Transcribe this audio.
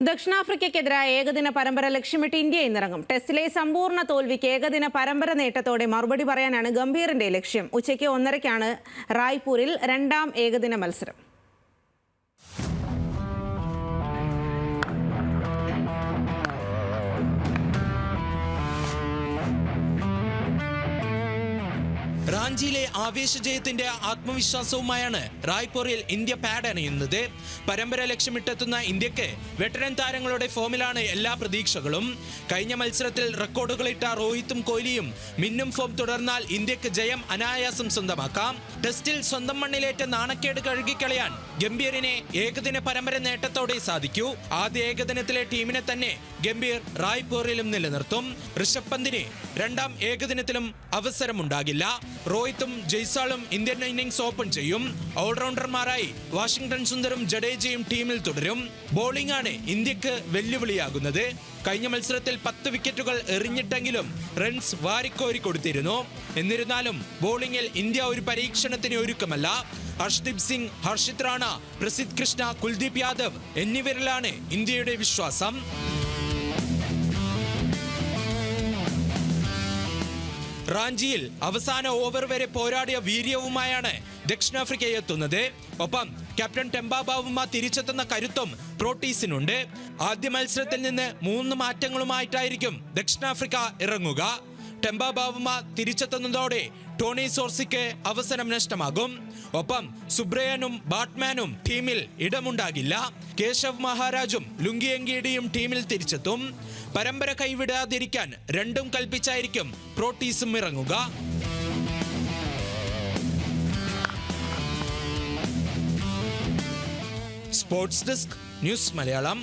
ദക്ഷിണാഫ്രിക്കയ്ക്കെതിരായ ഏകദിന പരമ്പര ലക്ഷ്യമിട്ട് ഇന്ത്യ ഇന്നിറങ്ങും. ടെസ്റ്റിലെ സമ്പൂർണ്ണ തോൽവിക്ക് ഏകദിന പരമ്പര നേട്ടത്തോടെ മറുപടി പറയാനാണ് ഗംഭീറിന്റെ ലക്ഷ്യം. ഉച്ചയ്ക്ക് 1:30-ക്കാണ് റായ്പൂരിൽ രണ്ടാം ഏകദിന മത്സരം. റാഞ്ചിയിലെ ആവേശജയത്തിന്റെ ആത്മവിശ്വാസവുമായാണ് റായ്പൂരിൽ ഇന്ത്യ പാഡ് അണിയുന്നത്. പരമ്പര ലക്ഷ്യമിട്ടെത്തുന്ന ഇന്ത്യക്ക് വെറ്ററൻ താരങ്ങളുടെ ഫോമിലാണ് എല്ലാ പ്രതീക്ഷകളും. കഴിഞ്ഞ മത്സരത്തിൽ റെക്കോർഡുകളിട്ട റോഹിത്തും കോഹ്ലിയും മിന്നും ഫോം തുടർന്നാൽ ഇന്ത്യക്ക് ജയം അനായാസം സ്വന്തമാക്കാം. ടെസ്റ്റിൽ സ്വന്തം മണ്ണിലേറ്റ നാണക്കേട് കഴുകിക്കളയാൻ ഗംഭീറിനെ ഏകദിന പരമ്പര നേട്ടത്തോടെ സാധിക്കൂ. ആദ്യ ഏകദിനത്തിലെ ടീമിനെ തന്നെ ഗംഭീർ റായ്പൂരിലും നിലനിർത്തും. ഋഷഭ് പന്തിന് രണ്ടാം ഏകദിനത്തിലും അവസരമുണ്ടാകില്ല. റോഹിത്തും ജയ്സാളും ഇന്ത്യൻ ഇന്നിംഗ്സ് ഓപ്പൺ ചെയ്യും. ഓൾറൗണ്ടർമാരായി വാഷിംഗ്ടൺ സുന്ദറും ജഡേജയും ടീമിൽ തുടരും. ബോളിംഗ് ആണ് ഇന്ത്യക്ക് വെല്ലുവിളിയാകുന്നത്. കഴിഞ്ഞ മത്സരത്തിൽ 10 വിക്കറ്റുകൾ എറിഞ്ഞിട്ടെങ്കിലും റൺസ് വാരിക്കോരി കൊടുത്തിരുന്നു. എന്നിരുന്നാലും ബോളിംഗിൽ ഇന്ത്യ ഒരു പരീക്ഷണത്തിന് ഒരുക്കമല്ല. ഹർഷ്ദീപ് സിംഗ്, ഹർഷിത് റാണ, പ്രസിദ്ധ് കൃഷ്ണ, കുൽദീപ് യാദവ് എന്നിവരിലാണ് ഇന്ത്യയുടെ വിശ്വാസം. റാഞ്ചിയിൽ അവസാന ഓവർ വരെ പോരാടിയ വീര്യവുമായാണ് ദക്ഷിണാഫ്രിക്ക എത്തുന്നത്. ഒപ്പം ക്യാപ്റ്റൻ ടെമ്പ ബാവുമ തിരിച്ചെത്തുന്ന കരുത്തും പ്രോട്ടീസിനുണ്ട്. ആദ്യ മത്സരത്തിൽ നിന്ന് 3 മാറ്റങ്ങളുമായിട്ടായിരിക്കും ദക്ഷിണാഫ്രിക്ക ഇറങ്ങുക. ടെമ്പ ബാവുമ തിരിച്ചെത്തുന്നതോടെ ടോണി സോർസിക്ക് അവസരം നഷ്ടമാകും. ഒപ്പം സുബ്രയനും ബാറ്റ്മാനും ടീമിൽ ഇടമുണ്ടാകില്ല. കേശവ് മഹാരാജും ലുങ്കിയങ്കിയുടെയും ടീമിൽ തിരിച്ചെത്തും. പരമ്പര കൈവിടാതിരിക്കാൻ രണ്ടും കൽപ്പിച്ചായിരിക്കും പ്രോട്ടീസും ഇറങ്ങുക. Sports desk, news Malayalam.